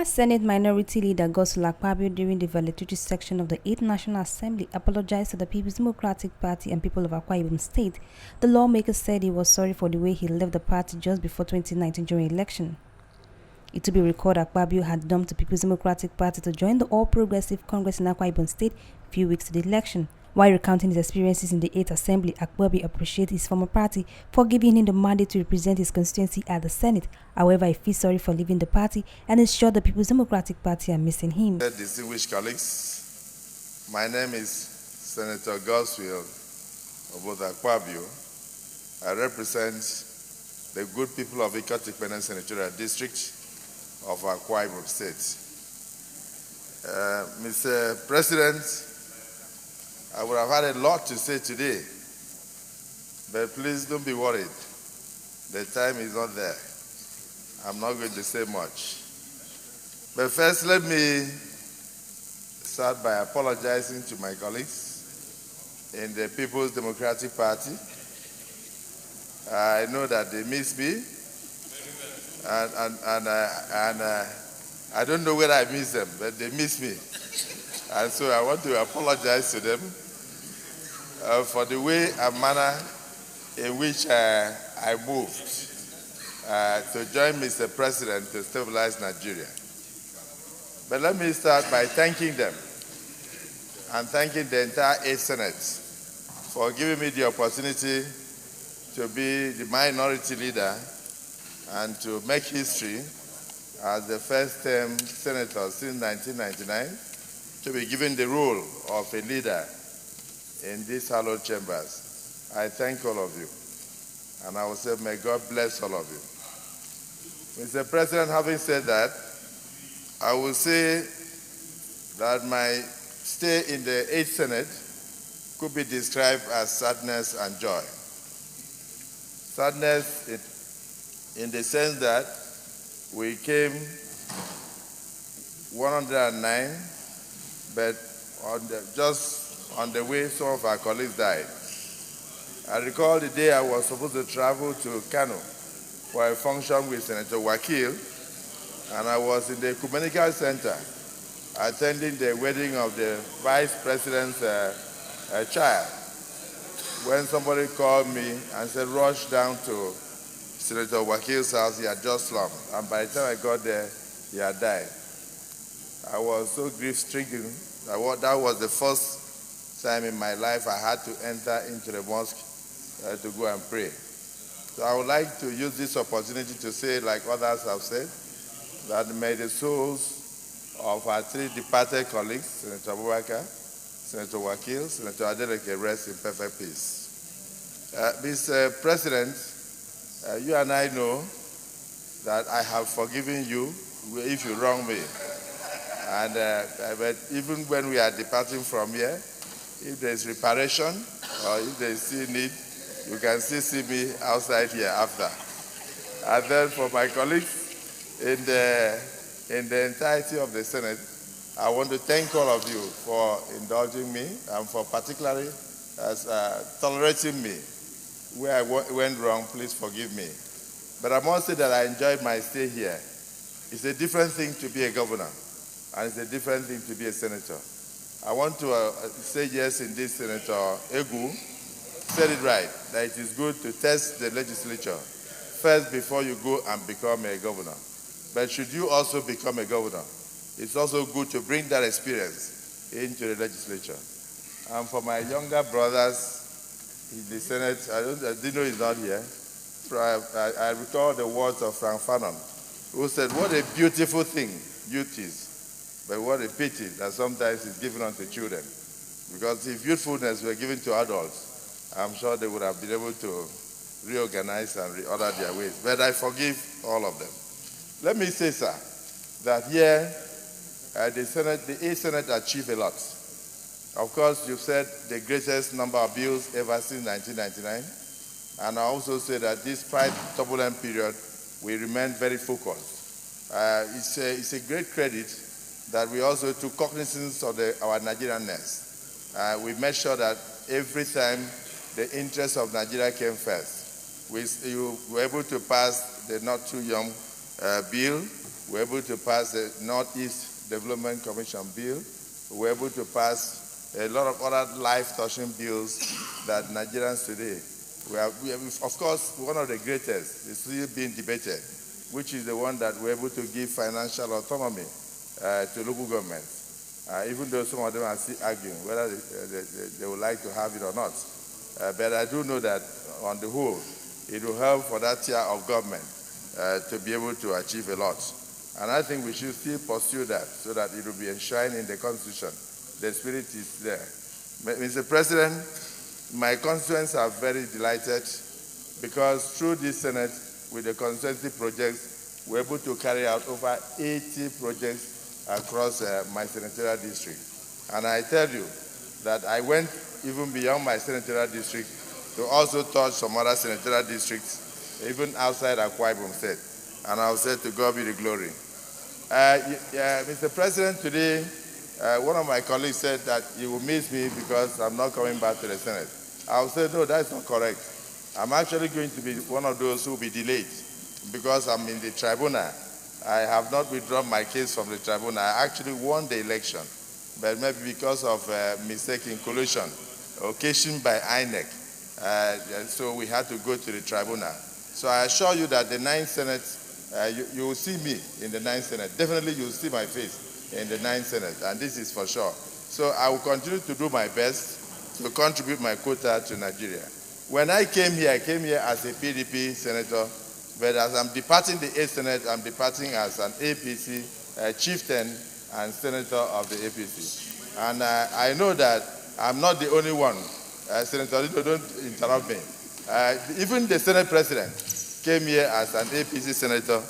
Senate Minority Leader Akpabio during the valedictory section of the 8th National Assembly apologized to the People's Democratic Party and people of A-Ibom State. The lawmaker said he was sorry for the way he left the party just before 2019 during election. It to be recorded, Akpabio had dumped the People's Democratic Party to join the All Progressive Congress in A-Ibom State a few weeks to the election. While recounting his experiences in the 8th Assembly, Akpabio appreciated his former party for giving him the mandate to represent his constituency at the Senate. However, he feels sorry for leaving the party and is sure the People's Democratic Party are missing him. Distinguished colleagues, my name is Senator Gosfield of Akpabio. I represent the good people of Ikot Senatorial District of Akwa State. Mr. President, I would have had a lot to say today, but please don't be worried. The time is not there. I'm not going to say much. But first, let me start by apologizing to my colleagues in the People's Democratic Party. I know that they miss me, and I don't know whether I miss them, but they miss me. And so I want to apologize to them for the way and manner in which I moved to join Mr. President to stabilize Nigeria. But let me start by thanking them and thanking the entire 8th Senate for giving me the opportunity to be the minority leader and to make history as the first-term senator since 1999 to be given the role of a leader in these hallowed chambers. I thank all of you, and I will say, may God bless all of you. Mr. President, having said that, I will say that my stay in the 8th Senate could be described as sadness and joy. Sadness in the sense that we came 109, but just on the way, some of our colleagues died. I recall the day I was supposed to travel to Kano for a function with Senator Wakil, and I was in the Ecumenical Center attending the wedding of the Vice President's child, when somebody called me and said, rush down to Senator Wakil's house, he had just slumped, and by the time I got there, he had died. I was so grief-stricken. That was the first time in my life I had to enter into the mosque to go and pray. So I would like to use this opportunity to say, like others have said, that may the souls of our 3 departed colleagues, Senator Abubakar, Senator Wakil, Senator Adeleke, rest in perfect peace. Mr. President, you and I know that I have forgiven you if you wrong me. And but even when we are departing from here, if there is reparation or if there is still need, you can still see me outside here after. And then for my colleagues in the entirety of the Senate, I want to thank all of you for indulging me and for particularly tolerating me. Where I went wrong, please forgive me. But I must say that I enjoyed my stay here. It's a different thing to be a governor, and it's a different thing to be a senator. I want to say yes in this. Senator Egu said it right, that it is good to test the legislature first before you go and become a governor. But should you also become a governor, it's also good to bring that experience into the legislature. And for my younger brothers in the Senate, I didn't know he's not here. I recall the words of Frank Fanon, who said, what a beautiful thing youth is. But what a pity that sometimes it's given unto children. Because if youthfulness were given to adults, I'm sure they would have been able to reorganize and reorder their ways. But I forgive all of them. Let me say, sir, that here the 8th Senate achieved a lot. Of course, you've said the greatest number of bills ever since 1999. And I also say that despite turbulent period, we remain very focused. It's a great credit that we also took cognizance of our Nigerianness. We made sure that every time the interests of Nigeria came first, you were able to pass the not too young bill We were able to pass the Northeast Development Commission bill. We were able to pass a lot of other life-touching bills that Nigerians today, we have, of course, one of the greatest is still being debated, which is the one that we're able to give financial autonomy to local governments, even though some of them are still arguing whether they would like to have it or not. But I do know that on the whole, it will help for that tier of government to be able to achieve a lot. And I think we should still pursue that so that it will be enshrined in the Constitution. The spirit is there. Mr. President, my constituents are very delighted because through this Senate, with the constituency projects, we're able to carry out over 80 projects across my senatorial district. And I tell you that I went even beyond my senatorial district to also touch some other senatorial districts, even outside Akpabio State. And I'll say to God be the glory. Mr. President, today, one of my colleagues said that he will miss me because I'm not coming back to the Senate. I'll say, no, that's not correct. I'm actually going to be one of those who will be delayed because I'm in the tribunal. I have not withdrawn my case from the tribunal. I actually won the election, but maybe because of mistaken collusion occasioned by INEC. So we had to go to the tribunal. So I assure you that the 9th Senate, you will see me in the 9th Senate. Definitely you will see my face in the 9th Senate, and this is for sure. So I will continue to do my best to contribute my quota to Nigeria. When I came here as a PDP senator, but as I'm departing the 8th Senate, I'm departing as an APC chieftain and senator of the APC. And I know that I'm not the only one. Senator Lito, don't interrupt me. Even the Senate President came here as an APC senator,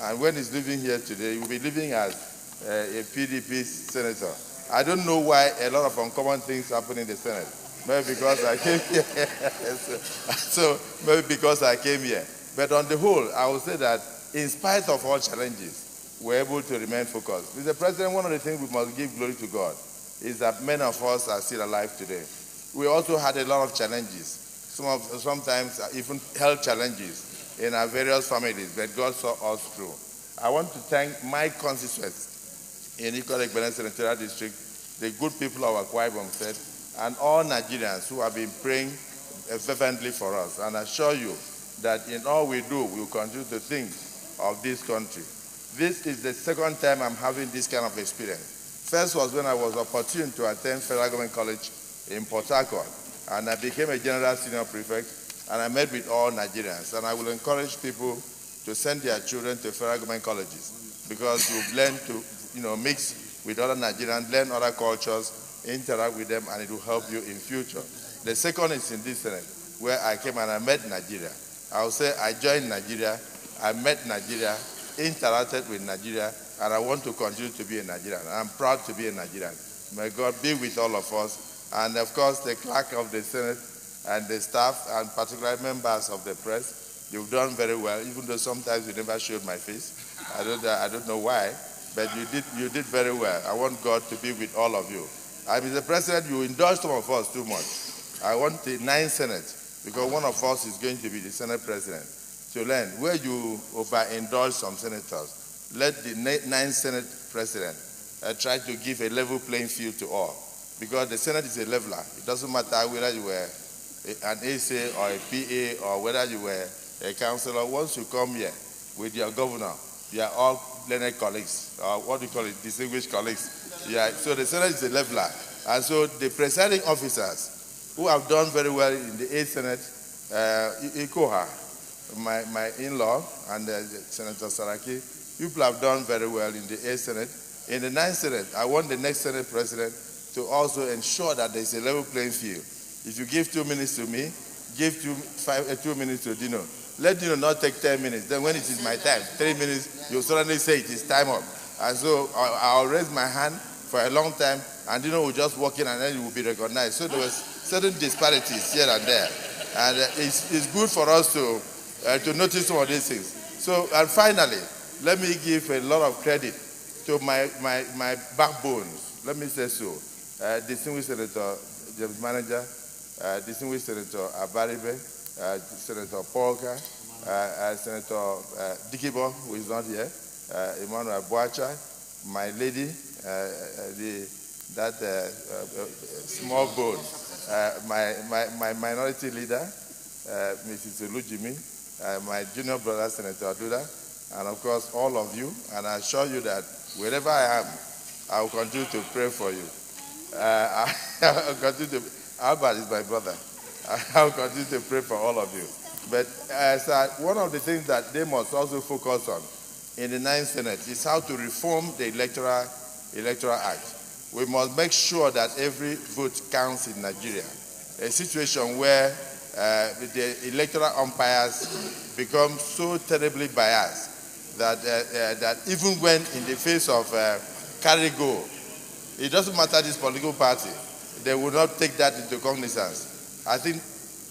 and when he's living here today, he will be living as a PDP senator. I don't know why a lot of uncommon things happen in the Senate. Maybe because I came here. So maybe because I came here. But on the whole, I will say that in spite of all challenges, we're able to remain focused. Mr. President, one of the things we must give glory to God is that many of us are still alive today. We also had a lot of challenges, sometimes even health challenges in our various families, but God saw us through. I want to thank my constituents in Ikot Senatorial District, the good people of Akpabio State, and all Nigerians who have been praying fervently for us. And I assure you that in all we do, we will continue to think of this country. This is the second time I'm having this kind of experience. First was when I was opportune to attend Federal Government College in Port Harcourt, and I became a general senior prefect, and I met with all Nigerians. And I will encourage people to send their children to Federal Government colleges because you've learned to mix with other Nigerians, learn other cultures, interact with them, and it will help you in future. The second is in this Senate, where I came and I met Nigeria. I will say I joined Nigeria, I met Nigeria, interacted with Nigeria, and I want to continue to be a Nigerian. I'm proud to be a Nigerian. May God be with all of us. And of course, the clerk of the Senate and the staff, and particularly members of the press, you've done very well, even though sometimes you never showed my face. I don't know why, but you did very well. I want God to be with all of you. Mr. President, you indulge some of us too much. I want the 9th Senate, because one of us is going to be the Senate President, to learn where you overindulge some senators. Let the 9th Senate President try to give a level playing field to all, because the Senate is a leveler. It doesn't matter whether you were an AC or a PA or whether you were a councillor. Once you come here with your governor, you are all learned colleagues, or what do you call it, distinguished colleagues. Yeah, so the Senate is a leveler. And so the presiding officers who have done very well in the 8th Senate, Ikoha, my in-law, and Senator Saraki, people have done very well in the 8th Senate. In the 9th Senate, I want the next Senate President to also ensure that there's a level playing field. If you give 2 minutes to me, give 2 minutes to Dino. Let Dino not take 10 minutes. Then when it is my time, 3 minutes, you'll suddenly say it is time up. And so I'll raise my hand for a long time, and Dino will just walk in and then it will be recognized. So there was certain disparities here and there. And it's good for us to notice some of these things. So, and finally, let me give a lot of credit to my backbones, let me say so. Distinguished Senator James Manager, Distinguished Senator Abaribe, Senator Polka, Senator Dikibor, who is not here, Emmanuel Boacha, my lady, that small boat, my minority leader, Mrs. Olujimi, my junior brother, Senator Aduda, and of course all of you. And I assure you that wherever I am, I will continue to pray for you. I will continue to, Albert is my brother. I will continue to pray for all of you. But one of the things that they must also focus on in the 9th Senate is how to reform the Electoral Act. We must make sure that every vote counts in Nigeria. A situation where the electoral umpires become so terribly biased that even when in the face of carry go, it doesn't matter this political party, they will not take that into cognizance. I think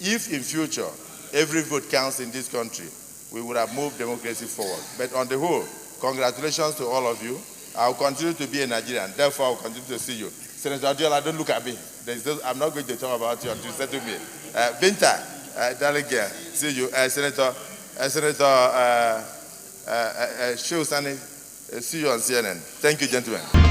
if in future every vote counts in this country, we would have moved democracy forward. But on the whole, congratulations to all of you. I will continue to be a Nigerian. Therefore, I will continue to see you. Senator Adiola, don't look at me. I'm not going to talk about you until you say to me. Binta, darling girl, see you. Senator Shehu Sani, see you on CNN. Thank you, gentlemen.